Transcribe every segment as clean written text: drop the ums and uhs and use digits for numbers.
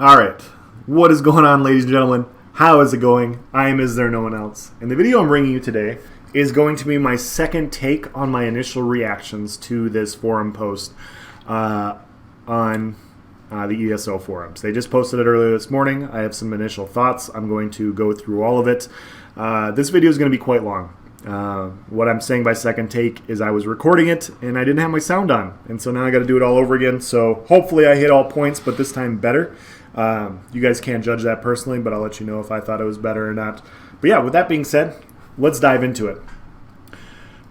All right, what is going on, ladies and gentlemen? How is it going? I am Is There No One Else? And the video I'm bringing you today is going to be my second take on my initial reactions to this forum post on the ESO forums. They just posted it earlier this morning. I have some initial thoughts. I'm going to go through all of it. This video is going to be quite long. What I'm saying by second take is I was recording it and I didn't have my sound on, and so now I got to do it all over again. So hopefully I hit all points, but this time better. You guys can't judge that personally, but I'll let you know if I thought it was better or not. But yeah, with that being said, let's dive into it.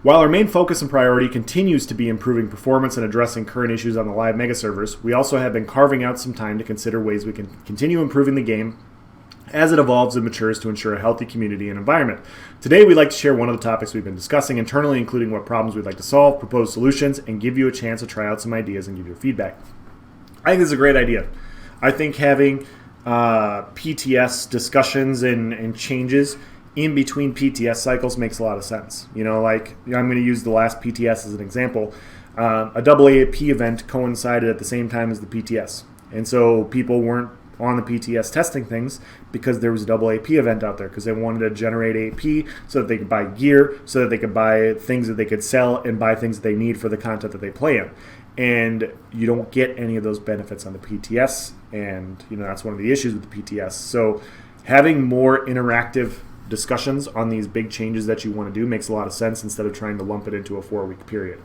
While our main focus and priority continues to be improving performance and addressing current issues on the live mega servers, we also have been carving out some time to consider ways we can continue improving the game as it evolves and matures to ensure a healthy community and environment. Today, we'd like to share one of the topics we've been discussing internally, including what problems we'd like to solve, propose solutions, and give you a chance to try out some ideas and give your feedback. I think this is a great idea. I think having PTS discussions and changes in between PTS cycles makes a lot of sense. I'm going to use the last PTS as an example. A AAP event coincided at the same time as the PTS. And so people weren't on the PTS testing things because there was a AAP event out there because they wanted to generate AP so that they could buy gear, so that they could buy things that they could sell and buy things that they need for the content that they play in. And you don't get any of those benefits on the PTS, and that's one of the issues with the PTS. So having more interactive discussions on these big changes that you want to do makes a lot of sense instead of trying to lump it into a 4-week period.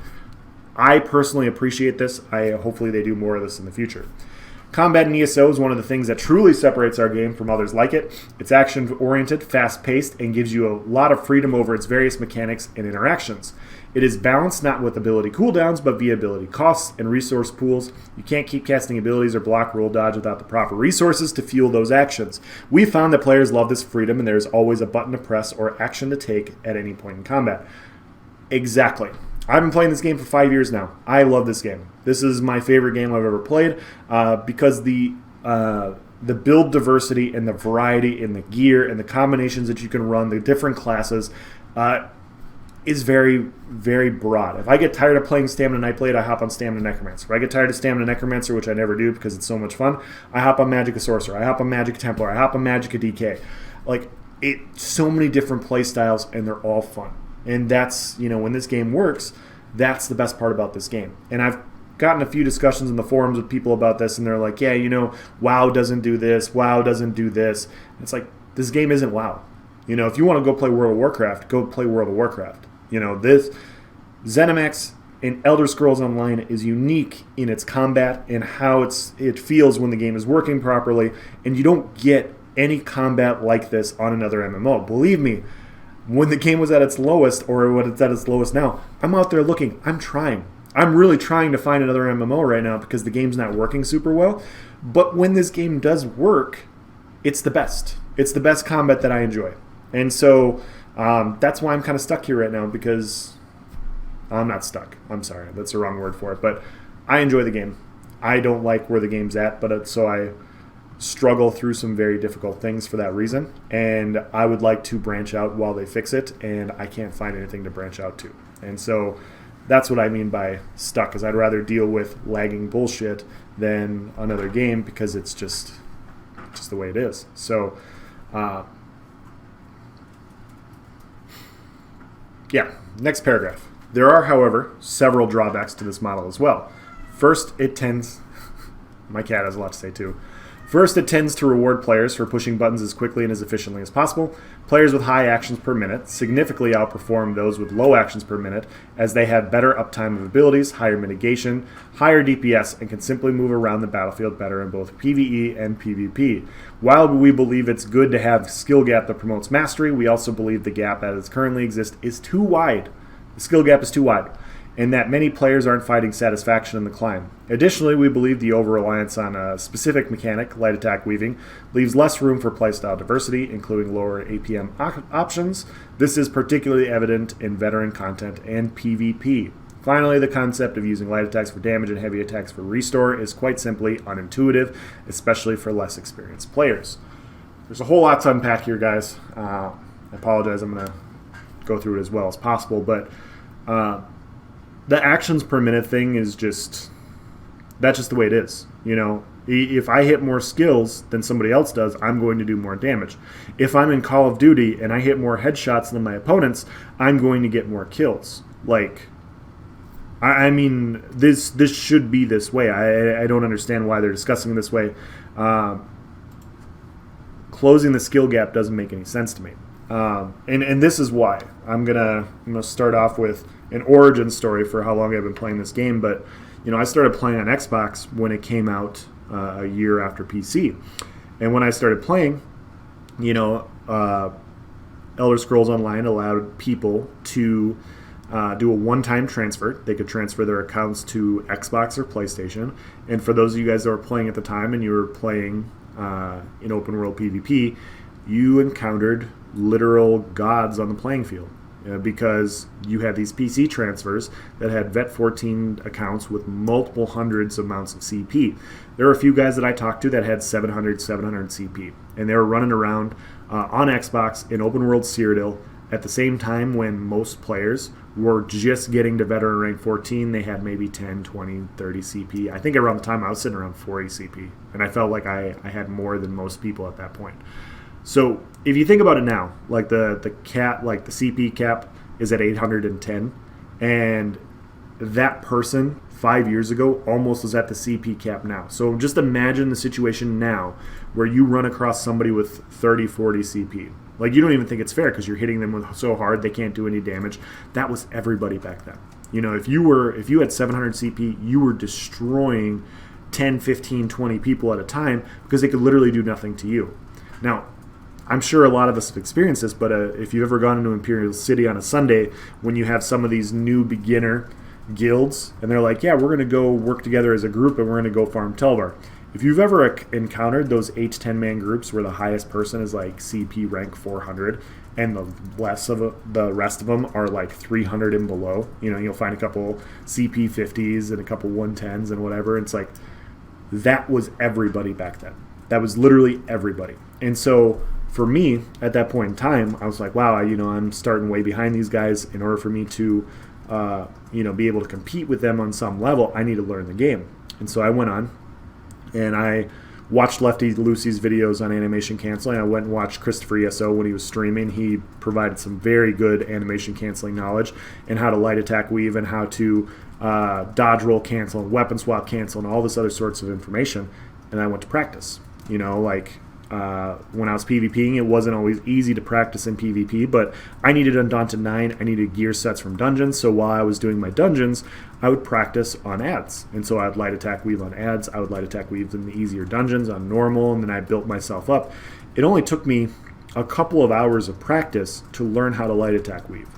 I personally appreciate this. Hopefully they do more of this in the future. Combat in ESO is one of the things that truly separates our game from others like it. It's action-oriented, fast-paced, and gives you a lot of freedom over its various mechanics and interactions. It is balanced not with ability cooldowns, but via ability costs and resource pools. You can't keep casting abilities or block roll dodge without the proper resources to fuel those actions. We found that players love this freedom, and there is always a button to press or action to take at any point in combat. Exactly. I've been playing this game for 5 years now. I love this game. This is my favorite game I've ever played because the build diversity and the variety in the gear and the combinations that you can run, the different classes, is very, very broad. If I get tired of playing Stamina Nightblade, I hop on Stamina Necromancer. If I get tired of Stamina Necromancer, which I never do because it's so much fun, I hop on Magicka Sorcerer. I hop on Magicka Templar. I hop on Magicka DK. So many different play styles, and they're all fun. And that's, when this game works, that's the best part about this game. And I've gotten a few discussions in the forums with people about this, and they're like, yeah, WoW doesn't do this, WoW doesn't do this. It's like, this game isn't WoW. If you want to go play World of Warcraft, go play World of Warcraft. This ZeniMax in Elder Scrolls Online is unique in its combat and how it feels when the game is working properly, and you don't get any combat like this on another MMO. Believe me, when the game was at its lowest, or when it's at its lowest now, I'm out there looking. I'm trying. I'm really trying to find another MMO right now because the game's not working super well. But when this game does work, it's the best. It's the best combat that I enjoy. And so that's why I'm kind of stuck here right now, because I'm not stuck. I'm sorry. That's the wrong word for it. But I enjoy the game. I don't like where the game's at, but so I struggle through some very difficult things for that reason, and I would like to branch out while they fix it, and I can't find anything to branch out to. And so that's what I mean by stuck, is I'd rather deal with lagging bullshit than another game, because it's just the way it is. So next paragraph. There are, however, several drawbacks to this model as well. First, it tends my cat has a lot to say too. First, it tends to reward players for pushing buttons as quickly and as efficiently as possible. Players with high actions per minute significantly outperform those with low actions per minute, as they have better uptime of abilities, higher mitigation, higher DPS, and can simply move around the battlefield better in both PvE and PvP. While we believe it's good to have skill gap that promotes mastery, we also believe the gap as it currently exists is too wide. The skill gap is too wide, and that many players aren't finding satisfaction in the climb. Additionally, we believe the over-reliance on a specific mechanic, light attack weaving, leaves less room for playstyle diversity, including lower APM options. This is particularly evident in veteran content and PvP. Finally, the concept of using light attacks for damage and heavy attacks for restore is quite simply unintuitive, especially for less experienced players. There's a whole lot to unpack here, guys. I apologize, I'm going to go through it as well as possible, but the actions per minute thing is that's just the way it is. If I hit more skills than somebody else does, I'm going to do more damage. If I'm in Call of Duty and I hit more headshots than my opponents, I'm going to get more kills. Like, I mean, this should be this way. I don't understand why they're discussing it this way. Closing the skill gap doesn't make any sense to me. And this is why. I'm gonna start off with an origin story for how long I've been playing this game. But I started playing on Xbox when it came out a year after PC. And when I started playing, Elder Scrolls Online allowed people to do a one-time transfer. They could transfer their accounts to Xbox or PlayStation. And for those of you guys that were playing at the time and you were playing in open world PvP, you encountered literal gods on the playing field because you had these PC transfers that had Vet 14 accounts with multiple hundreds of amounts of CP. There were a few guys that I talked to that had 700 CP, and they were running around on Xbox in open world Cyrodiil at the same time when most players were just getting to veteran rank 14. They had maybe 10, 20, 30 CP. I think around the time I was sitting around 40 CP, and I felt like I had more than most people at that point. So if you think about it now, like the cap, like the CP cap is at 810, and that person 5 years ago almost was at the CP cap now. So just imagine the situation now where you run across somebody with 30, 40 CP. Like, you don't even think it's fair because you're hitting them with so hard they can't do any damage. That was everybody back then. If you had 700 CP, you were destroying 10, 15, 20 people at a time because they could literally do nothing to you. Now, I'm sure a lot of us have experienced this, but if you've ever gone into Imperial City on a Sunday when you have some of these new beginner guilds and they're like, yeah, we're going to go work together as a group and we're going to go farm Telvar. If you've ever encountered those 8 to 10 man groups where the highest person is like CP rank 400 and the rest of them are like 300 and below, you'll find a couple CP 50s and a couple 110s and whatever. It's like, that was everybody back then. That was literally everybody. And so for me, at that point in time, I was like, wow, I'm starting way behind these guys. In order for me to, be able to compete with them on some level, I need to learn the game. And so I went on, and I watched Lefty Lucy's videos on animation canceling. I went and watched Christopher ESO when he was streaming. He provided some very good animation canceling knowledge and how to light attack weave and how to dodge roll cancel and weapon swap cancel and all this other sorts of information. And I went to practice. When I was PvPing, it wasn't always easy to practice in PvP, but I needed Undaunted 9, I needed gear sets from dungeons, so while I was doing my dungeons, I would practice on ads. And so I'd light attack weave on ads, I would light attack weave in the easier dungeons on normal, and then I built myself up. It only took me a couple of hours of practice to learn how to light attack weave.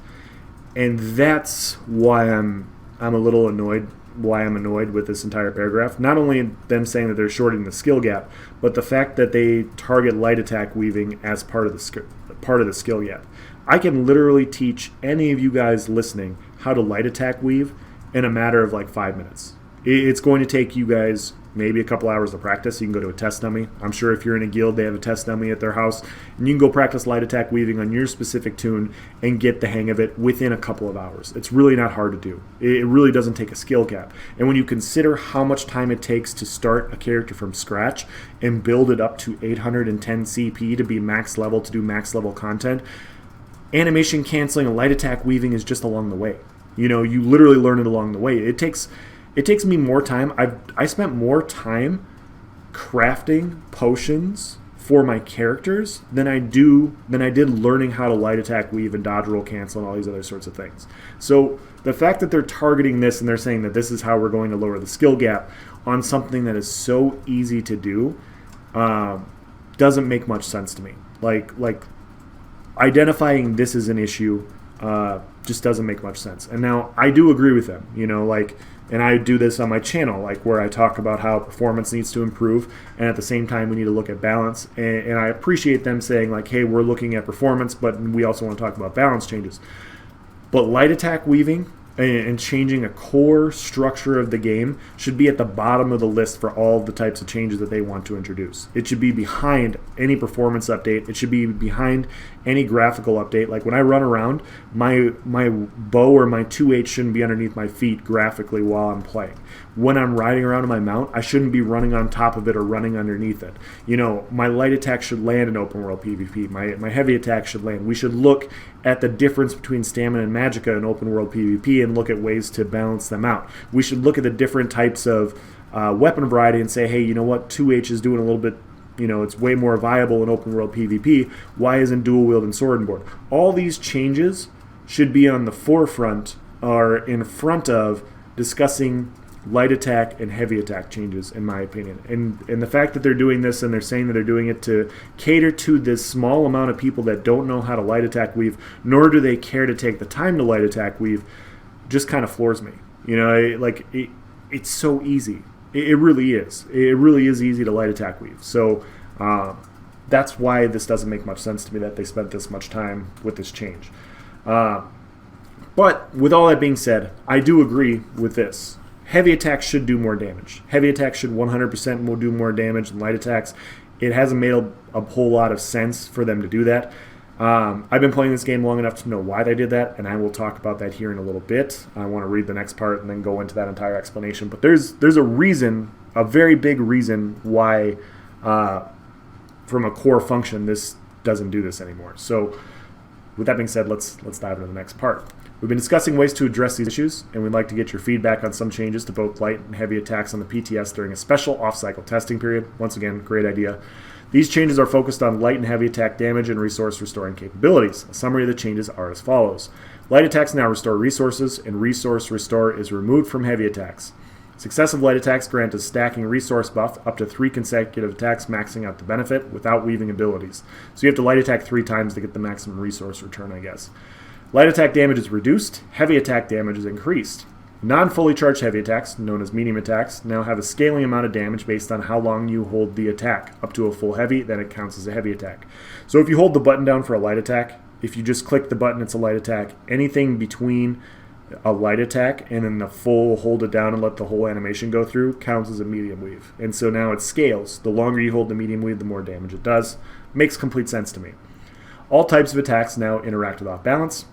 And that's why I'm a little annoyed why I'm annoyed with this entire paragraph. Not only them saying that they're shorting the skill gap, but the fact that they target light attack weaving as part of the skill gap. I can literally teach any of you guys listening how to light attack weave in a matter of like 5 minutes. It's going to take you guys maybe a couple hours of practice. You can go to a test dummy. I'm sure if you're in a guild, they have a test dummy at their house, and you can go practice light attack weaving on your specific tune and get the hang of it within a couple of hours. It's really not hard to do. It really doesn't take a skill cap. And when you consider how much time it takes to start a character from scratch and build it up to 810 CP to be max level, to do max level content, animation canceling and light attack weaving is just along the way. You literally learn it along the way. It takes me more time. I spent more time crafting potions for my characters than I did learning how to light attack weave and dodge roll cancel and all these other sorts of things. So the fact that they're targeting this and they're saying that this is how we're going to lower the skill gap on something that is so easy to do doesn't make much sense to me. Like identifying this as an issue just doesn't make much sense. And now I do agree with them, and I do this on my channel, where I talk about how performance needs to improve, and at the same time we need to look at balance. And I appreciate them saying hey, we're looking at performance, but we also want to talk about balance changes. But light attack weaving and changing a core structure of the game should be at the bottom of the list for all the types of changes that they want to introduce. It should be behind any performance update. It should be behind any graphical update. Like when I run around, my bow or my 2H shouldn't be underneath my feet graphically while I'm playing. When I'm riding around on my mount, I shouldn't be running on top of it or running underneath it. You know, my light attack should land in open world PvP. My heavy attack should land. We should look at the difference between stamina and magicka in open world PvP and look at ways to balance them out. We should look at the different types of weapon variety and say, hey, you know what, 2H is doing a little bit, you know, it's way more viable in open world PvP. Why isn't dual wield and sword and board? All these changes should be on the forefront or in front of discussing light attack and heavy attack changes, in my opinion. And the fact that they're doing this and they're saying that they're doing it to cater to this small amount of people that don't know how to light attack weave, nor do they care to take the time to light attack weave, just kind of floors me. You know, it's so easy. It really is. It really is easy to light attack weave. So that's why this doesn't make much sense to me that they spent this much time with this change. But with all that being said, I do agree with this. Heavy attacks should do more damage. Heavy attacks should 100% do more damage than light attacks. It hasn't made a whole lot of sense for them to do that. I've been playing this game long enough to know why they did that, and I will talk about that here in a little bit. I want to read the next part and then go into that entire explanation. But there's a reason, a very big reason why, from a core function, this doesn't do this anymore. So with that being said, let's dive into the next part. We've been discussing ways to address these issues, and we'd like to get your feedback on some changes to both light and heavy attacks on the PTS during a special off-cycle testing period. Once again, great idea. These changes are focused on light and heavy attack damage and resource restoring capabilities. A summary of the changes are as follows. Light attacks now restore resources, and resource restore is removed from heavy attacks. Successive light attacks grant a stacking resource buff up to 3 consecutive attacks, maxing out the benefit without weaving abilities. So you have to light attack 3 times to get the maximum resource return, I guess. Light attack damage is reduced, heavy attack damage is increased. Non-fully charged heavy attacks, known as medium attacks, now have a scaling amount of damage based on how long you hold the attack. Up to a full heavy, then it counts as a heavy attack. So if you hold the button down for a light attack, if you just click the button, it's a light attack. Anything between a light attack and then the full hold it down and let the whole animation go through counts as a medium weave. And so now it scales. The longer you hold the medium weave, the more damage it does. Makes complete sense to me. All types of attacks now interact with off-balance.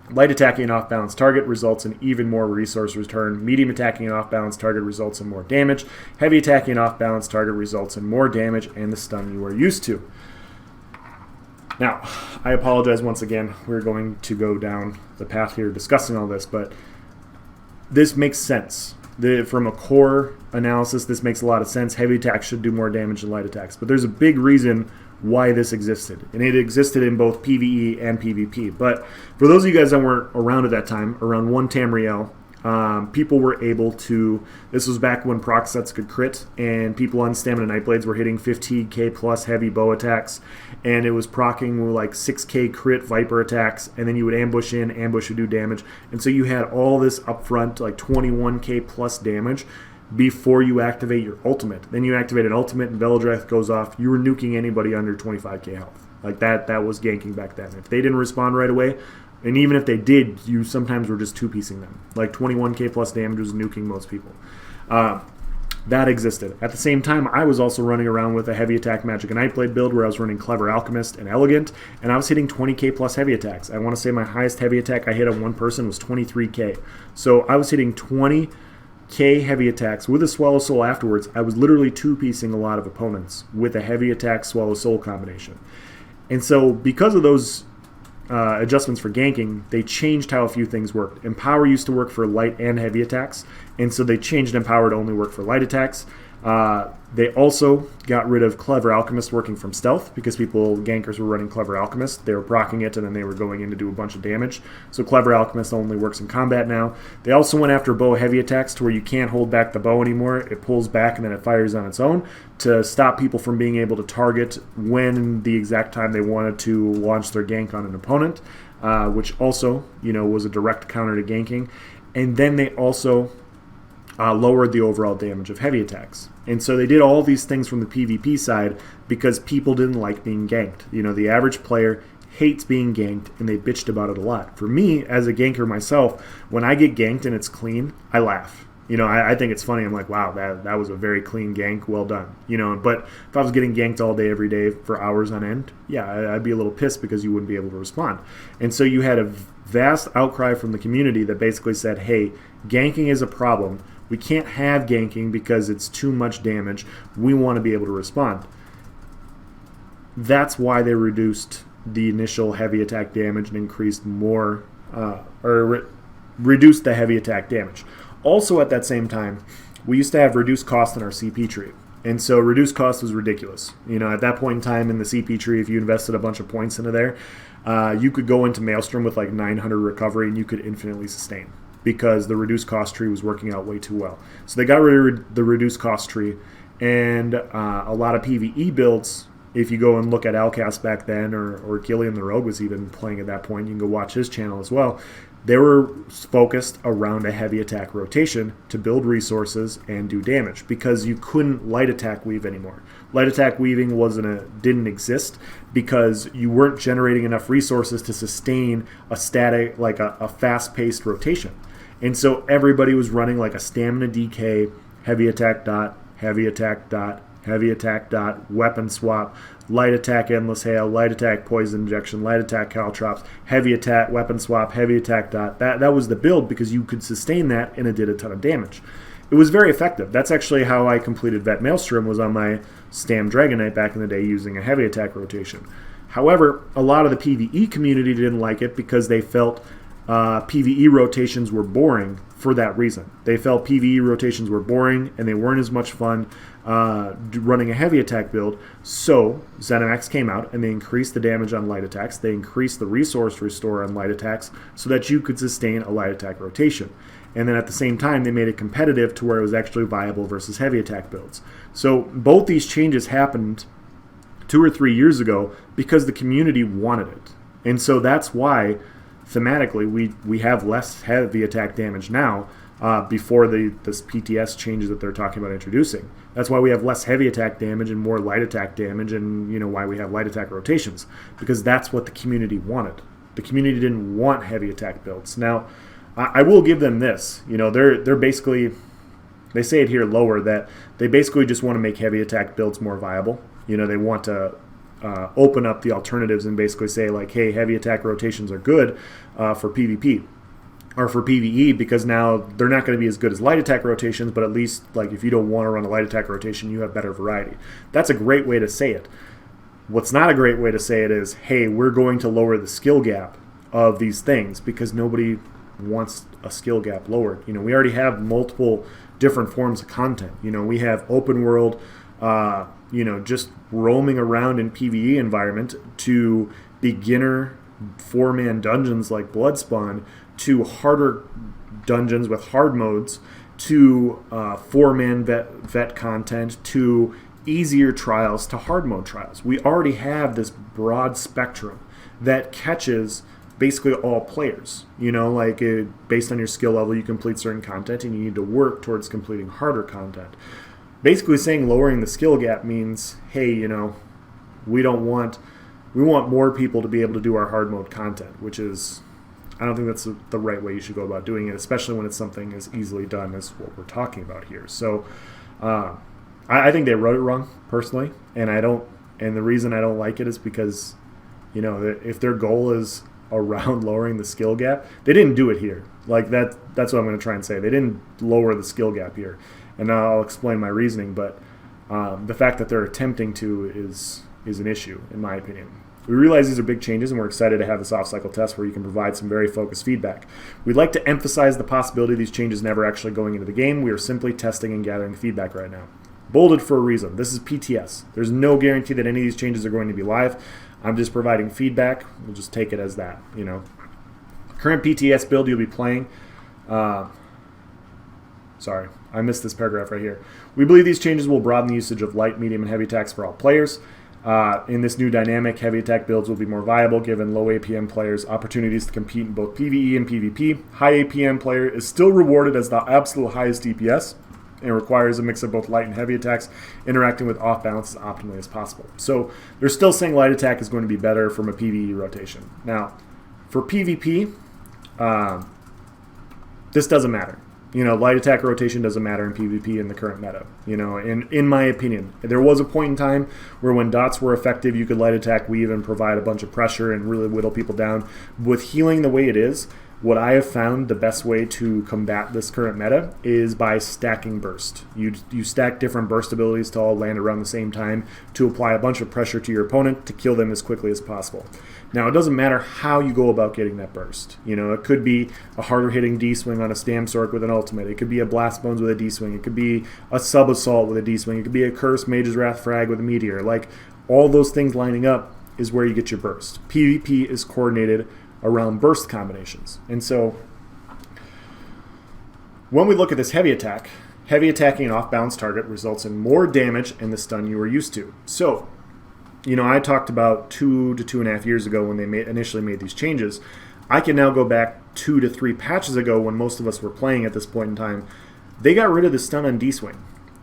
Light attacking an off-balance target results in even more resource return. Medium attacking an off-balance target results in more damage. Heavy attacking an off-balance target results in more damage and the stun you are used to. Now, I apologize once again. We're going to go down the path here discussing all this, but this makes sense. From a core analysis, this makes a lot of sense. Heavy attacks should do more damage than light attacks, but there's a big reason why this existed, and it existed in both PvE and PvP. But for those of you guys that weren't around at that time, around 1 Tamriel, people were able to, this was back when proc sets could crit, and people on Stamina Nightblades were hitting 15k plus heavy bow attacks, and it was proccing like 6k crit Viper attacks, and then you would ambush in, ambush would do damage, and so you had all this upfront, like 21k plus damage, before you activate your ultimate. Then you activate an ultimate and Veldreth goes off. You were nuking anybody under 25k health. Like that was ganking back then. If they didn't respond right away, and even if they did, you sometimes were just two-piecing them. Like 21k plus damage was nuking most people. That existed. At the same time, I was also running around with a heavy attack Magic and Nightblade build where I was running Clever Alchemist and Elegant, and I was hitting 20k plus heavy attacks. I want to say my highest heavy attack I hit on one person was 23k. So I was hitting 20k heavy attacks with a Swallow Soul afterwards. I was literally two-piecing a lot of opponents with a heavy attack Swallow Soul combination. And so because of those adjustments for ganking, they changed how a few things worked. Empower used to work for light and heavy attacks, and so they changed Empower to only work for light attacks. They also got rid of Clever Alchemist working from stealth because gankers were running Clever Alchemist. They were proccing it and then they were going in to do a bunch of damage. So Clever Alchemist only works in combat now. They also went after bow heavy attacks to where you can't hold back the bow anymore. It pulls back and then it fires on its own to stop people from being able to target when the exact time they wanted to launch their gank on an opponent, which also, was a direct counter to ganking. And then they also lowered the overall damage of heavy attacks. And so they did all these things from the PvP side because people didn't like being ganked. The average player hates being ganked, and they bitched about it a lot. For me, as a ganker myself, when I get ganked and it's clean, I laugh. I think it's funny. I'm like, wow, that was a very clean gank. Well done. But if I was getting ganked all day, every day for hours on end, yeah, I'd be a little pissed because you wouldn't be able to respond. And so you had a vast outcry from the community that basically said, hey, ganking is a problem. We can't have ganking because it's too much damage. We want to be able to respond. That's why they reduced the initial heavy attack damage and increased more, reduced the heavy attack damage. Also, at that same time, we used to have reduced cost in our CP tree. And so reduced cost was ridiculous. At that point in time in the CP tree, if you invested a bunch of points into there, you could go into Maelstrom with like 900 recovery and you could infinitely sustain because the reduced cost tree was working out way too well. So they got rid of the reduced cost tree, and a lot of PvE builds, if you go and look at Alcast back then, or Gillian the Rogue was even playing at that point, you can go watch his channel as well. They were focused around a heavy attack rotation to build resources and do damage because you couldn't light attack weave anymore. Light attack weaving didn't exist because you weren't generating enough resources to sustain a static, like a fast-paced rotation. And so everybody was running like a stamina DK, heavy attack dot, heavy attack dot, heavy attack dot, weapon swap, light attack endless hail, light attack poison injection, light attack caltrops, heavy attack weapon swap, heavy attack dot. That was the build because you could sustain that and it did a ton of damage. It was very effective. That's actually how I completed Vet Maelstrom, was on my Stam Dragon Knight back in the day using a heavy attack rotation. However, a lot of the PvE community didn't like it because they felt PvE rotations were boring for that reason. They felt PvE rotations were boring and they weren't as much fun running a heavy attack build. So ZeniMax came out and they increased the damage on light attacks. They increased the resource restore on light attacks so that you could sustain a light attack rotation. And then at the same time, they made it competitive to where it was actually viable versus heavy attack builds. So both these changes happened 2 or 3 years ago because the community wanted it. And so that's why thematically we have less heavy attack damage now before this PTS changes that they're talking about introducing. That's why we have less heavy attack damage and more light attack damage, and why we have light attack rotations, because that's what the community wanted. The community didn't want heavy attack builds. Now, I will give them this. They're basically, they say it here lower, that they basically just want to make heavy attack builds more viable. They want to open up the alternatives and basically say, like, hey, heavy attack rotations are good for PvP or for PvE, because now they're not going to be as good as light attack rotations, but at least, like, if you don't want to run a light attack rotation, you have better variety. That's a great way to say it. What's not a great way to say it is, hey, we're going to lower the skill gap of these things, because nobody wants a skill gap lowered. We already have multiple different forms of content. We have open world, just roaming around in PvE environment, to beginner 4-man dungeons like Bloodspawn, to harder dungeons with hard modes, to 4-man vet content, to easier trials, to hard mode trials. We already have this broad spectrum that catches basically all players. Based on your skill level, you complete certain content and you need to work towards completing harder content. Basically saying lowering the skill gap means, hey, we want more people to be able to do our hard mode content, which is, I don't think that's the right way you should go about doing it, especially when it's something as easily done as what we're talking about here. So I think they wrote it wrong, personally, and the reason I don't like it is because, if their goal is around lowering the skill gap, they didn't do it here. Like, that's what I'm going to try and say. They didn't lower the skill gap here. And now I'll explain my reasoning, but the fact that they're attempting to is an issue, in my opinion. We realize these are big changes, and we're excited to have this off-cycle test where you can provide some very focused feedback. We'd like to emphasize the possibility of these changes never actually going into the game. We are simply testing and gathering feedback right now. Bolded for a reason. This is PTS. There's no guarantee that any of these changes are going to be live. I'm just providing feedback. We'll just take it as that, Current PTS build you'll be playing. Sorry, I missed this paragraph right here. We believe these changes will broaden the usage of light, medium, and heavy attacks for all players. In this new dynamic, heavy attack builds will be more viable, giving low APM players opportunities to compete in both PvE and PvP. High APM player is still rewarded as the absolute highest DPS. and requires a mix of both light and heavy attacks, interacting with off balance as optimally as possible. So they're still saying light attack is going to be better from a PvE rotation. Now, for PvP, this doesn't matter. Light attack rotation doesn't matter in PvP in the current meta. In my opinion, there was a point in time where when dots were effective, you could light attack weave and provide a bunch of pressure and really whittle people down. With healing the way it is, what I have found the best way to combat this current meta is by stacking burst. You stack different burst abilities to all land around the same time to apply a bunch of pressure to your opponent to kill them as quickly as possible. Now, it doesn't matter how you go about getting that burst. It could be a harder hitting D-swing on a Stamsork with an ultimate. It could be a Blast Bones with a D-swing. It could be a Sub-Assault with a D-swing. It could be a Curse Mage's Wrath frag with a Meteor. Like, all those things lining up is where you get your burst. PvP is coordinated around burst combinations. And so when we look at this heavy attacking an off-balance target results in more damage and the stun you are used to. So, I talked about 2 to 2.5 years ago when they initially made these changes. I can now go back 2 to 3 patches ago when most of us were playing at this point in time. They got rid of the stun on D-swing.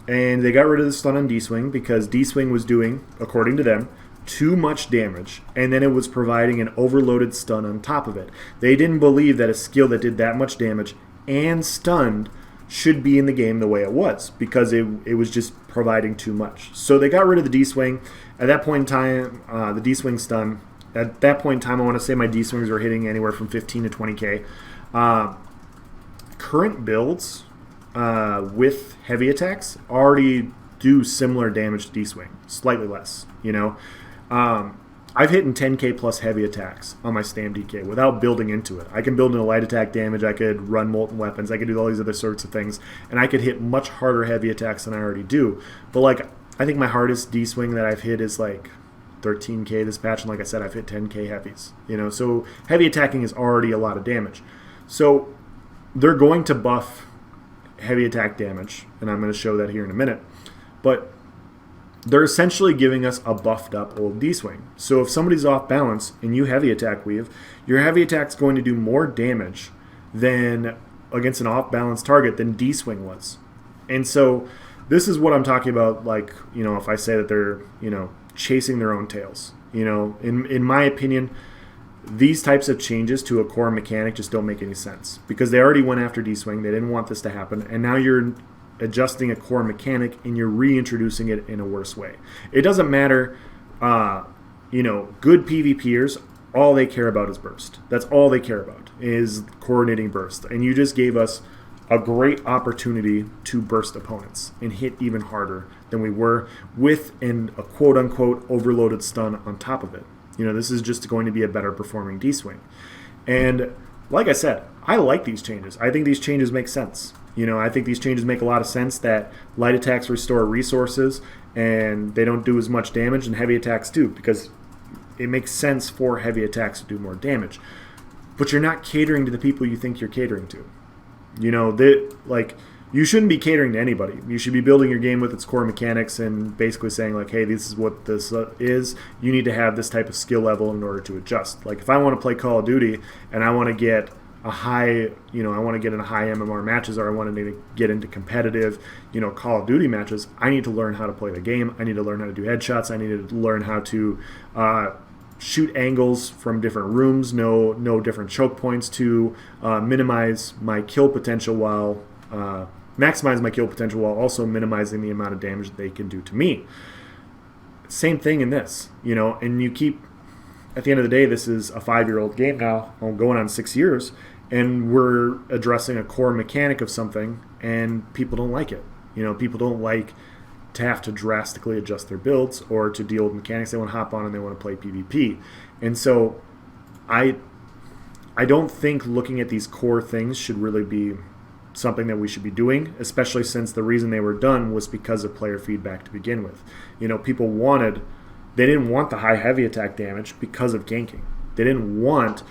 And they got rid of the stun on D-swing because D-swing was doing, according to them, too much damage, and then it was providing an overloaded stun on top of it. They didn't believe that a skill that did that much damage and stunned should be in the game the way it was, because it was just providing too much. So they got rid of the D-swing. At that point in time, the D-swing stun, at that point in time, I want to say my D-swings were hitting anywhere from 15 to 20k. Current builds with heavy attacks already do similar damage to D-swing, slightly less, I've hit in 10k plus heavy attacks on my Stam DK without building into it. I can build in a light attack damage, I could run molten weapons, I could do all these other sorts of things, and I could hit much harder heavy attacks than I already do. But I think my hardest D-swing that I've hit is 13k this patch, and like I said, I've hit 10k heavies. So heavy attacking is already a lot of damage. So they're going to buff heavy attack damage, and I'm going to show that here in a minute. But they're essentially giving us a buffed up old D-swing. So if somebody's off balance and you heavy attack weave, your heavy attack's going to do more damage than against an off balance target than D-swing was. And so this is what I'm talking about, if I say that they're, chasing their own tails. In my opinion, these types of changes to a core mechanic just don't make any sense, because they already went after D-swing, they didn't want this to happen, and now you're adjusting a core mechanic and you're reintroducing it in a worse way. It doesn't matter, good PvPers, all they care about is burst. That's all they care about, is coordinating burst. And you just gave us a great opportunity to burst opponents and hit even harder than we were with a quote-unquote overloaded stun on top of it. This is just going to be a better performing D-swing. And like I said, I like these changes. I think these changes make sense. I think these changes make a lot of sense, that light attacks restore resources and they don't do as much damage, and heavy attacks do, because it makes sense for heavy attacks to do more damage. But you're not catering to the people you think you're catering to. You shouldn't be catering to anybody. You should be building your game with its core mechanics and basically saying, hey, this is what this is. You need to have this type of skill level in order to adjust. If I want to play Call of Duty and I want to get a high, I want to get into high MMR matches, or I want to get into competitive, Call of Duty matches, I need to learn how to play the game. I need to learn how to do headshots. I need to learn how to shoot angles from different rooms, know different choke points to minimize my kill potential while maximize my kill potential while also minimizing the amount of damage that they can do to me. Same thing in this, and you keep, at the end of the day, this is a 5-year-old game now, going on 6 years, and we're addressing a core mechanic of something, and people don't like it. People don't like to have to drastically adjust their builds or to deal with mechanics. They want to hop on and they want to play PvP. And so I don't think looking at these core things should really be something that we should be doing, especially since the reason they were done was because of player feedback to begin with. People they didn't want the high heavy attack damage because of ganking. They didn't want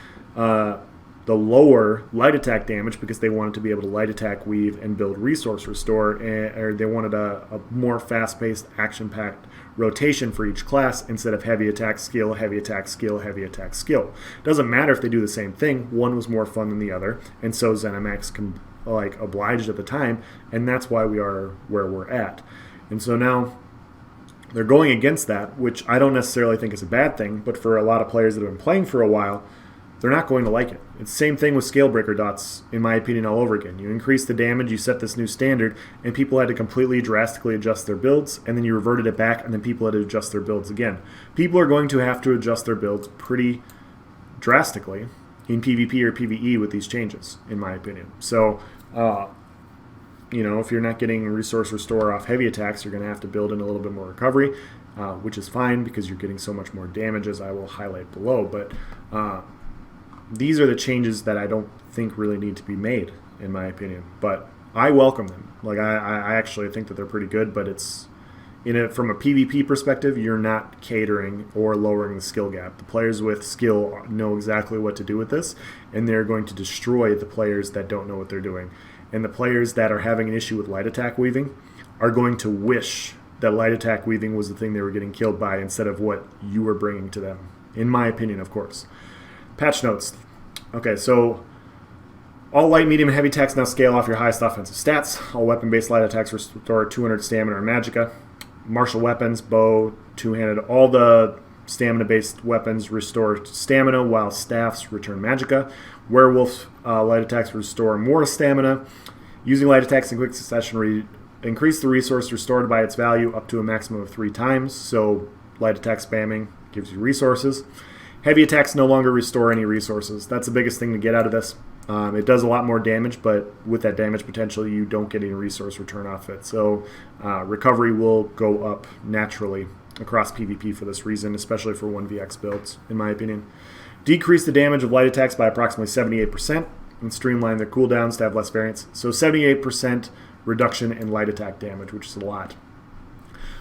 the lower light attack damage because they wanted to be able to light attack weave and build resource restore, or they wanted a more fast-paced, action-packed rotation for each class instead of heavy attack skill, heavy attack skill, heavy attack skill. Doesn't matter if they do the same thing. One was more fun than the other, and so zenimax like obliged at the time, and that's why we are where we're at. And so now they're going against that, which I don't necessarily think is a bad thing, but for a lot of players that have been playing for a while, they're not going to like it. It's the same thing with scale breaker dots, in my opinion, all over again. You increase the damage, you set this new standard, and people had to completely drastically adjust their builds, and then you reverted it back, and then people had to adjust their builds again. People are going to have to adjust their builds pretty drastically in PvP or PvE with these changes, in my opinion. So, if you're not getting resource restore off heavy attacks, you're going to have to build in a little bit more recovery, which is fine because you're getting so much more damage, as I will highlight below. But these are the changes that I don't think really need to be made, in my opinion. But I welcome them. Like I actually think that they're pretty good, but it's from a PvP perspective, you're not catering or lowering the skill gap. The players with skill know exactly what to do with this, and they're going to destroy the players that don't know what they're doing. And the players that are having an issue with light attack weaving are going to wish that light attack weaving was the thing they were getting killed by instead of what you were bringing to them. In my opinion, of course. Patch notes. Okay, so all light, medium, and heavy attacks now scale off your highest offensive stats. All weapon-based light attacks restore 200 stamina or magicka. Martial weapons, bow, two-handed, all the stamina-based weapons restore stamina, while staffs return magicka. Werewolf light attacks restore more stamina. Using light attacks in quick succession increase the resource restored by its value up to a maximum of 3 times. So light attack spamming gives you resources. Heavy attacks no longer restore any resources. That's the biggest thing to get out of this. It does a lot more damage, but with that damage potential, you don't get any resource return off it. So recovery will go up naturally across PvP for this reason, especially for 1vx builds, in my opinion. Decrease the damage of light attacks by approximately 78% and streamline their cooldowns to have less variance. So 78% reduction in light attack damage, which is a lot.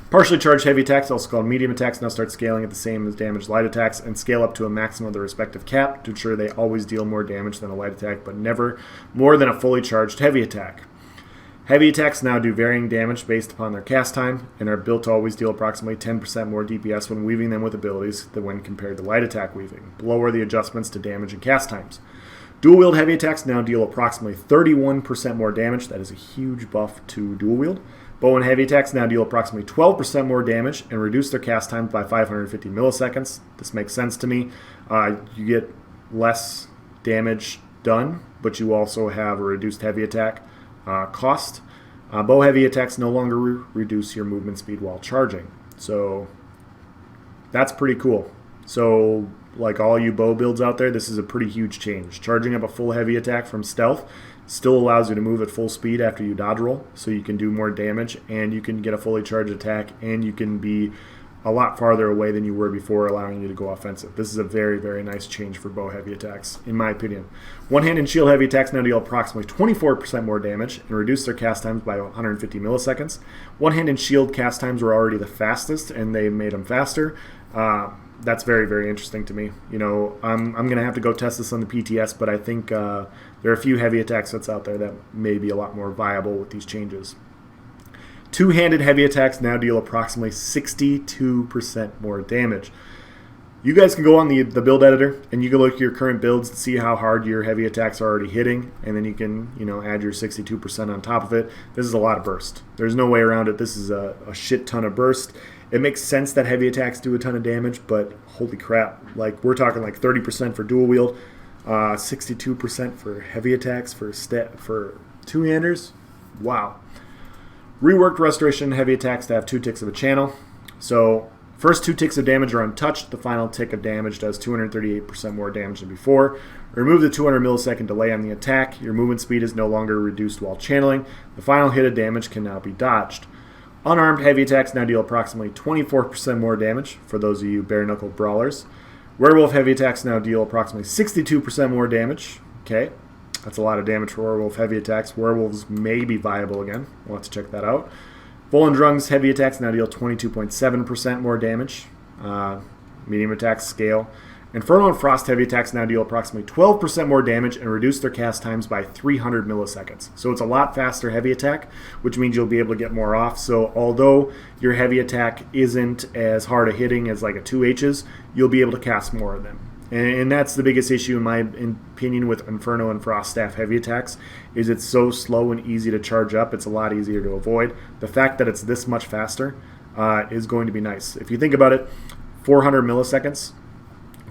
Partially charged heavy attacks, also called medium attacks, now start scaling at the same as damaged light attacks and scale up to a maximum of their respective cap to ensure they always deal more damage than a light attack, but never more than a fully charged heavy attack. Heavy attacks now do varying damage based upon their cast time and are built to always deal approximately 10% more DPS when weaving them with abilities than when compared to light attack weaving. Below are the adjustments to damage and cast times. Dual wield heavy attacks now deal approximately 31% more damage. That is a huge buff to dual wield. Bow and heavy attacks now deal approximately 12% more damage and reduce their cast time by 550 milliseconds. This makes sense to me. You get less damage done, but you also have a reduced heavy attack cost. Bow heavy attacks no longer reduce your movement speed while charging. So that's pretty cool. So like all you bow builds out there, this is a pretty huge change. Charging up a full heavy attack from stealth still allows you to move at full speed after you dodge roll, so you can do more damage, and you can get a fully charged attack, and you can be a lot farther away than you were before, allowing you to go offensive. This is a very, very nice change for bow heavy attacks, in my opinion. One-hand and shield heavy attacks now deal approximately 24% more damage and reduce their cast times by 150 milliseconds. One-hand and shield cast times were already the fastest, and they made them faster. That's very, very interesting to me. You know, I'm going to have to go test this on the PTS, but I think there are a few heavy attack sets out there that may be a lot more viable with these changes. Two-handed heavy attacks now deal approximately 62% more damage. You guys can go on the build editor, and you can look at your current builds and see how hard your heavy attacks are already hitting, and then you can, add your 62% on top of it. This is a lot of burst. There's no way around it. This is a shit ton of burst. It makes sense that heavy attacks do a ton of damage, but holy crap. Like, we're talking like 30% for dual wield, 62% for heavy attacks for two-handers. Wow. Reworked restoration heavy attacks to have 2 ticks of a channel. So first 2 ticks of damage are untouched. The final tick of damage does 238% more damage than before. Remove the 200 millisecond delay on the attack. Your movement speed is no longer reduced while channeling. The final hit of damage can now be dodged. Unarmed heavy attacks now deal approximately 24% more damage for those of you bare-knuckle brawlers. Werewolf heavy attacks now deal approximately 62% more damage. Okay, that's a lot of damage for werewolf heavy attacks. Werewolves may be viable again. We'll have to check that out. Volendrung's heavy attacks now deal 22.7% more damage. Medium attacks scale. Inferno and Frost heavy attacks now deal approximately 12% more damage and reduce their cast times by 300 milliseconds. So it's a lot faster heavy attack, which means you'll be able to get more off. So although your heavy attack isn't as hard a hitting as like a 2H's, you'll be able to cast more of them. And that's the biggest issue in my opinion with Inferno and Frost Staff heavy attacks, is it's so slow and easy to charge up. It's a lot easier to avoid. The fact that it's this much faster is going to be nice. If you think about it, 400 milliseconds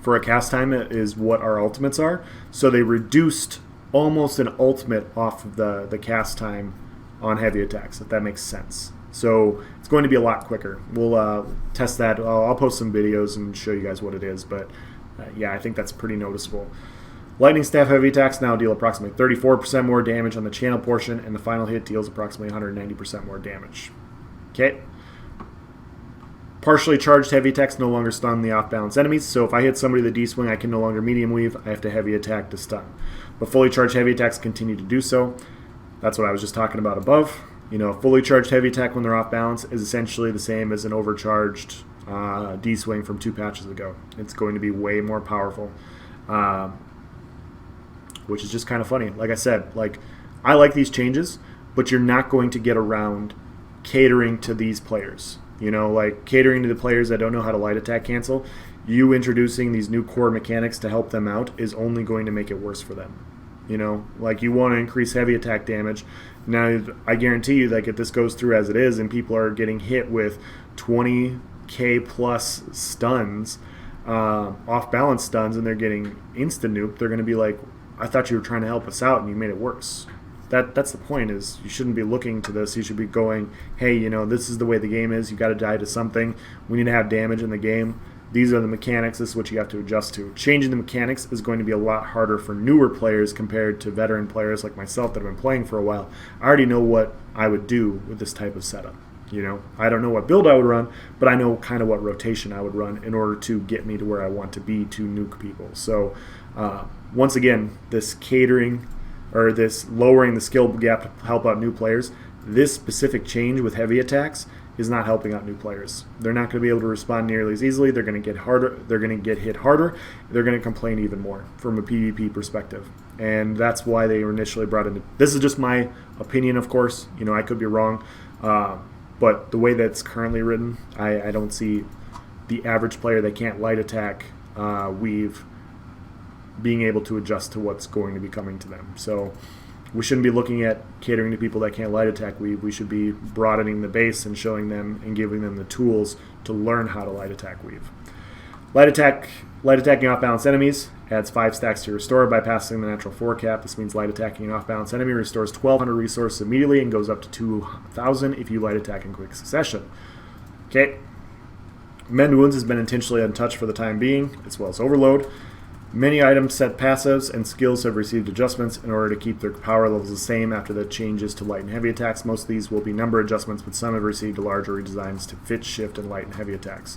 for a cast time is what our ultimates are. So they reduced almost an ultimate off of the cast time on heavy attacks, if that makes sense. So it's going to be a lot quicker. We'll test that. I'll post some videos and show you guys what it is, but yeah, I think that's pretty noticeable. Lightning Staff heavy attacks now deal approximately 34% more damage on the channel portion, and the final hit deals approximately 190% more damage. Okay. Partially charged heavy attacks no longer stun the off-balance enemies, so if I hit somebody with a D-swing, I can no longer medium weave. I have to heavy attack to stun. But fully charged heavy attacks continue to do so. That's what I was just talking about above. You know, fully charged heavy attack when they're off balance is essentially the same as an overcharged D-swing from 2 patches ago. It's going to be way more powerful, which is just kind of funny. Like I said, I like these changes, but you're not going to get around catering to these players. You know, like catering to the players that don't know how to light attack cancel. You introducing these new core mechanics to help them out is only going to make it worse for them. You know, like you want to increase heavy attack damage. Now, I guarantee you, like if this goes through as it is and people are getting hit with 20k plus stuns, off balance stuns, and they're getting instant nuke, they're going to be like, I thought you were trying to help us out and you made it worse. That's the point, is you shouldn't be looking to this. You should be going, hey, you know, this is the way the game is. You got to die to something. We need to have damage in the game. These are the mechanics. This is what you have to adjust to. Changing the mechanics is going to be a lot harder for newer players compared to veteran players like myself that have been playing for a while. I already know what I would do with this type of setup. You know, I don't know what build I would run, but I know kind of what rotation I would run in order to get me to where I want to be to nuke people. So once again, this catering or this lowering the skill gap to help out new players, this specific change with heavy attacks is not helping out new players. They're not going to be able to respond nearly as easily. They're going to get harder. They're going to get hit harder. They're going to complain even more from a PvP perspective. And that's why they were initially brought in. This is just my opinion, of course. You know, I could be wrong. But the way that's currently written, I don't see the average player that can't light attack weave being able to adjust to what's going to be coming to them. So we shouldn't be looking at catering to people that can't light attack weave. We should be broadening the base and showing them and giving them the tools to learn how to light attack weave. Light attacking off balance enemies adds 5 stacks to your restore by passing the natural 4 cap. This means light attacking an off balance enemy restores 1,200 resources immediately and goes up to 2,000 if you light attack in quick succession. Okay. Mend Wounds has been intentionally untouched for the time being, as well as Overload. Many items set passives and skills have received adjustments in order to keep their power levels the same after the changes to light and heavy attacks. Most of these will be number adjustments, but some have received larger redesigns to fit, shift, and light and heavy attacks.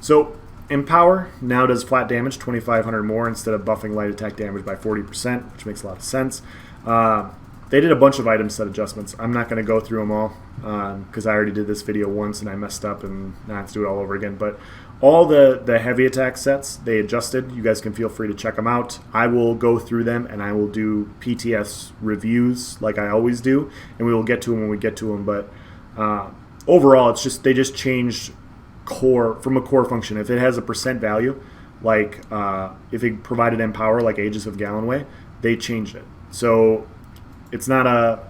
So Empower now does flat damage, 2,500 more, instead of buffing light attack damage by 40%, which makes a lot of sense. They did a bunch of item set adjustments. I'm not going to go through them all because I already did this video once and I messed up and now I have to do it all over again. But all the heavy attack sets, they adjusted. You guys can feel free to check them out. I will go through them and I will do PTS reviews like I always do, and we will get to them when we get to them. But overall, it's just they just changed core from a core function. If it has a percent value, like if it provided Empower like Aegis of Gallenway, they changed it. So it's not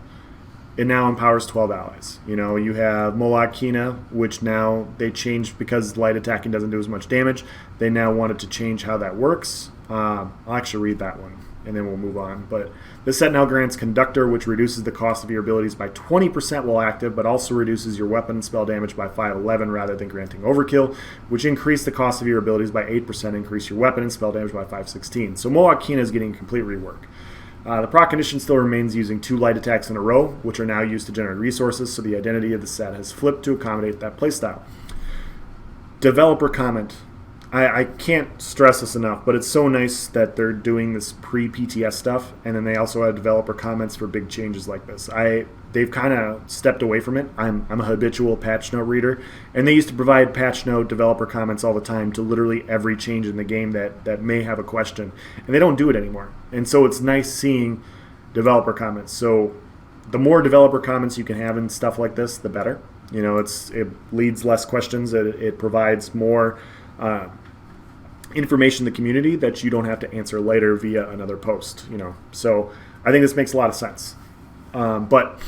it now empowers 12 allies. You know, you have Moloch Kina, which now they changed because light attacking doesn't do as much damage. They now wanted to change how that works. I'll actually read that one, and then we'll move on. But this set now grants Conductor, which reduces the cost of your abilities by 20% while active, but also reduces your weapon spell damage by 511 rather than granting Overkill, which increased the cost of your abilities by 8%, increase your weapon and spell damage by 516. So Moloch Kina is getting a complete rework. The proc condition still remains using 2 light attacks in a row, which are now used to generate resources, so the identity of the set has flipped to accommodate that playstyle. Developer comment. I can't stress this enough, but it's so nice that they're doing this pre-PTS stuff, and then they also have developer comments for big changes like this. They've kind of stepped away from it. I'm a habitual patch note reader, and they used to provide patch note developer comments all the time to literally every change in the game that may have a question, and they don't do it anymore. And so it's nice seeing developer comments. So the more developer comments you can have in stuff like this, the better. You know, it leads less questions. It provides more information in the community that you don't have to answer later via another post. So I think this makes a lot of sense. But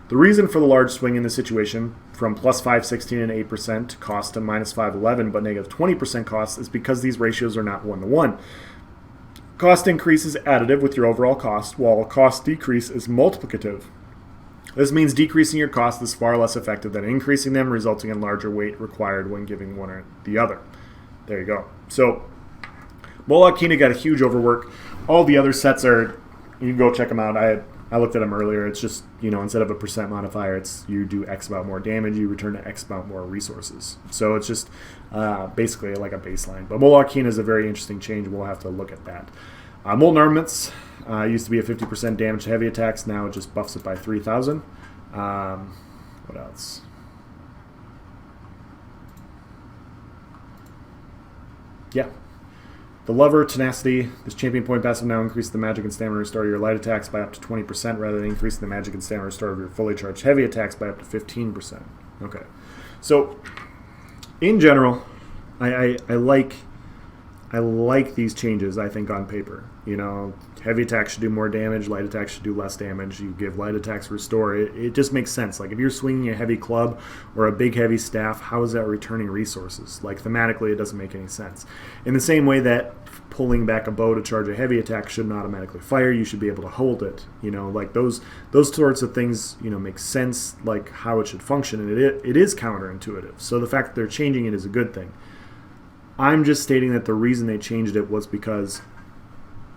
the reason for the large swing in this situation from plus 516 and 8% cost to minus 511 but negative 20% cost is because these ratios are not 1-to-1. Cost increase is additive with your overall cost, while cost decrease is multiplicative. This means decreasing your cost is far less effective than increasing them, resulting in larger weight required when giving one or the other. There you go. So Moloch Kina got a huge overwork. All the other sets are, you can go check them out. I looked at them earlier. It's just, instead of a percent modifier, it's you do X amount more damage, you return to X amount more resources. So it's just basically like a baseline. But Moloch Kina is a very interesting change. We'll have to look at that. Molten Armaments used to be a 50% damage to heavy attacks. Now it just buffs it by 3,000. What else? Yeah. The Lover, Tenacity, this champion point passive now increases the magic and stamina restore of your light attacks by up to 20% rather than increasing the magic and stamina restore of your fully charged heavy attacks by up to 15%. Okay. So, in general, I like these changes, I think, on paper. Heavy attacks should do more damage, light attacks should do less damage. You give light attacks restore. It just makes sense. Like, if you're swinging a heavy club or a big heavy staff, how is that returning resources? Like, thematically, it doesn't make any sense. In the same way that pulling back a bow to charge a heavy attack shouldn't automatically fire, you should be able to hold it. Like, those sorts of things, make sense, like, how it should function, and it is counterintuitive. So the fact that they're changing it is a good thing. I'm just stating that the reason they changed it was because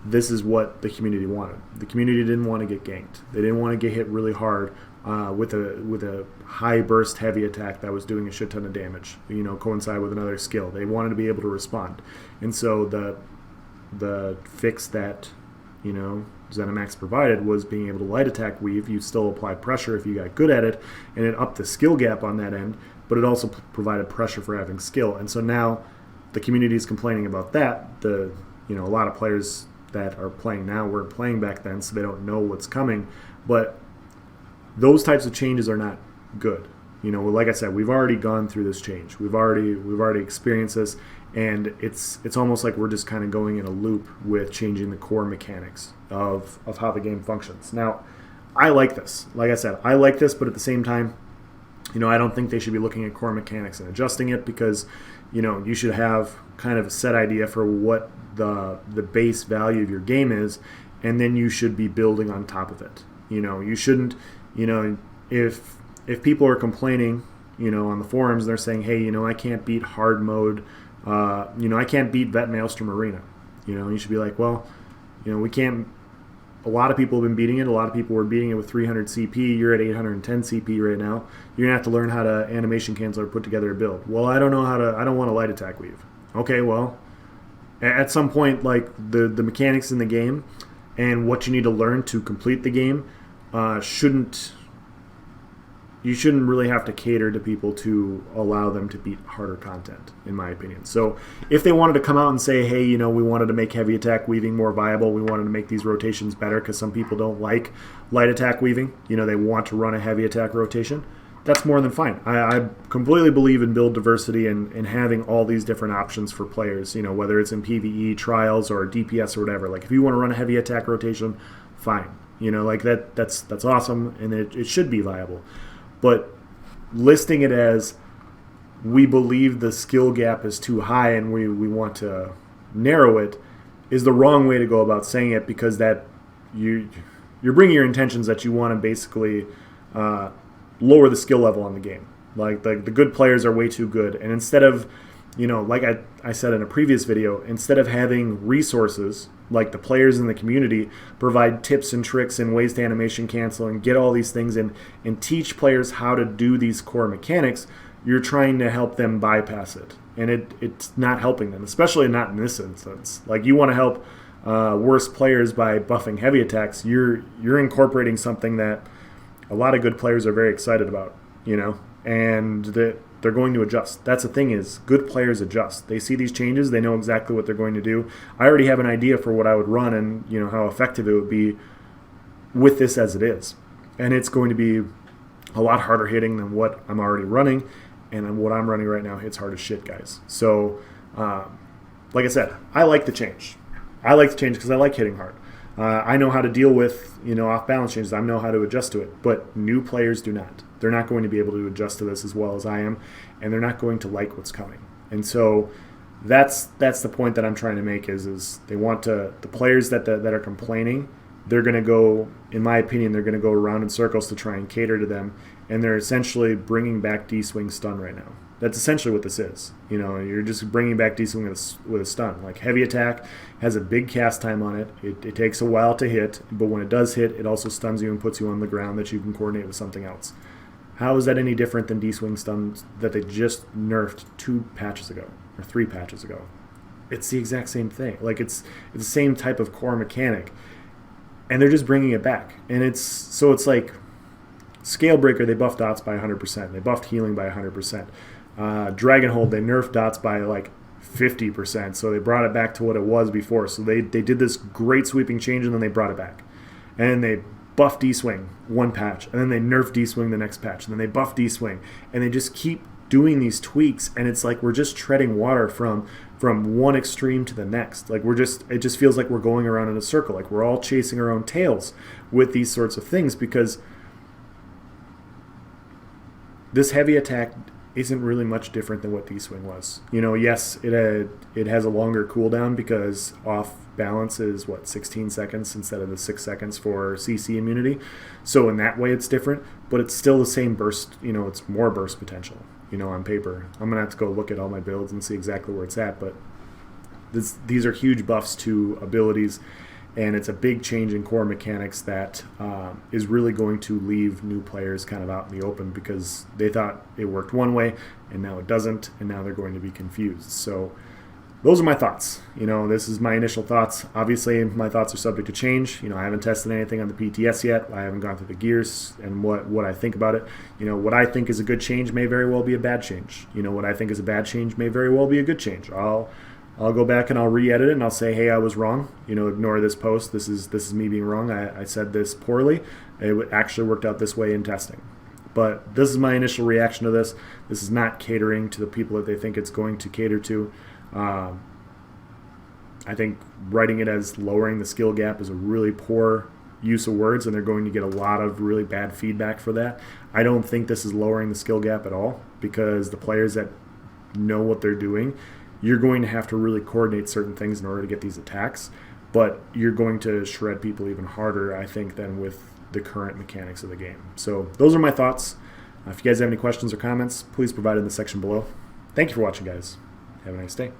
this is what the community wanted. The community didn't want to get ganked. They didn't want to get hit really hard with a high burst heavy attack that was doing a shit ton of damage, coincide with another skill. They wanted to be able to respond. And so the fix that, ZeniMax provided was being able to light attack weave. You still apply pressure if you got good at it, and it upped the skill gap on that end, but it also provided pressure for having skill. And so now the community is complaining about that. A lot of players that are playing now weren't playing back then, so they don't know what's coming. But those types of changes are not good. Like I said, we've already gone through this change. We've already experienced this, and it's almost like we're just kind of going in a loop with changing the core mechanics of how the game functions. Now, I like this. Like I said, I like this, but at the same time, I don't think they should be looking at core mechanics and adjusting it, because you should have kind of a set idea for what the base value of your game is, and then you should be building on top of it. You shouldn't, if people are complaining, on the forums, they're saying, hey, I can't beat hard mode, I can't beat Vet Maelstrom Arena. You should be like, well, we can't. A lot of people have been beating it. A lot of people were beating it with 300 CP. You're at 810 CP right now. You're gonna have to learn how to animation cancel or put together a build. Well, I don't know how to. I don't want to light attack weave. Okay, well, at some point, like the mechanics in the game and what you need to learn to complete the game you shouldn't really have to cater to people to allow them to beat harder content, in my opinion. So if they wanted to come out and say, hey, we wanted to make heavy attack weaving more viable, we wanted to make these rotations better because some people don't like light attack weaving, they want to run a heavy attack rotation, that's more than fine. I completely believe in build diversity and having all these different options for players, whether it's in PvE, trials, or DPS or whatever. Like, if you want to run a heavy attack rotation, fine. Like that's awesome, and it should be viable. But listing it as we believe the skill gap is too high and we want to narrow it is the wrong way to go about saying it, because that you're bringing your intentions that you want to basically lower the skill level on the game. Like the good players are way too good, and instead of like I said in a previous video, instead of having resources like the players in the community provide tips and tricks and ways to animation cancel and get all these things and teach players how to do these core mechanics, you're trying to help them bypass it. And it's not helping them, especially not in this instance. Like, you want to help worse players by buffing heavy attacks. You're incorporating something that a lot of good players are very excited about, and that they're going to adjust. That's the thing, is good players adjust. They see these changes, they know exactly what they're going to do. I already have an idea for what I would run and how effective it would be with this as it is. And it's going to be a lot harder hitting than what I'm already running, and what I'm running right now hits hard as shit, guys. So like I said, I like the change. I like the change because I like hitting hard. I know how to deal with off balance changes. I know how to adjust to it. But new players do not. They're not going to be able to adjust to this as well as I am, and they're not going to like what's coming. And so that's the point that I'm trying to make is they want to, the players that are complaining, they're going to go, in my opinion, they're going to go around in circles to try and cater to them, and they're essentially bringing back D-swing stun right now. That's essentially what this is. You're just bringing back D-swing with a stun. Like heavy attack has a big cast time on it. It takes a while to hit, but when it does hit, it also stuns you and puts you on the ground that you can coordinate with something else. How is that any different than D-swing stun that they just nerfed 2 patches ago or 3 patches ago? It's the exact same thing. Like it's the same type of core mechanic, and they're just bringing it back. And it's like Scale Breaker, they buffed dots by 100%. They buffed healing by 100%. Dragon Hold, they nerfed dots by like 50%. So they brought it back to what it was before. So they did this great sweeping change, and then they brought it back. And they buffed D-swing one patch, and then they nerfed D-swing the next patch, and then they buffed D-swing, and they just keep doing these tweaks, and it's like we're just treading water from one extreme to the next. Like it just feels like we're going around in a circle, like we're all chasing our own tails with these sorts of things, because this heavy attack isn't really much different than what D-swing was. Yes, it has a longer cooldown because off balance is 16 seconds instead of the 6 seconds for CC immunity. So in that way it's different, but it's still the same burst. It's more burst potential. On paper, I'm gonna have to go look at all my builds and see exactly where it's at. But these are huge buffs to abilities, and it's a big change in core mechanics that is really going to leave new players kind of out in the open because they thought it worked one way and now it doesn't, and now they're going to be confused. So those are my thoughts. This is my initial thoughts. Obviously, my thoughts are subject to change. I haven't tested anything on the PTS yet. I haven't gone through the gears and what I think about it. What I think is a good change may very well be a bad change. What I think is a bad change may very well be a good change. I'll go back and I'll re-edit it and I'll say, hey, I was wrong. Ignore this post. This is me being wrong. I said this poorly. It actually worked out this way in testing. But this is my initial reaction to this. This is not catering to the people that they think it's going to cater to. I think writing it as lowering the skill gap is a really poor use of words, and they're going to get a lot of really bad feedback for that. I don't think this is lowering the skill gap at all, because the players that know what they're doing, you're going to have to really coordinate certain things in order to get these attacks, but you're going to shred people even harder, I think, than with the current mechanics of the game. So those are my thoughts. If you guys have any questions or comments, please provide it in the section below. Thank you for watching, guys. Have a nice day.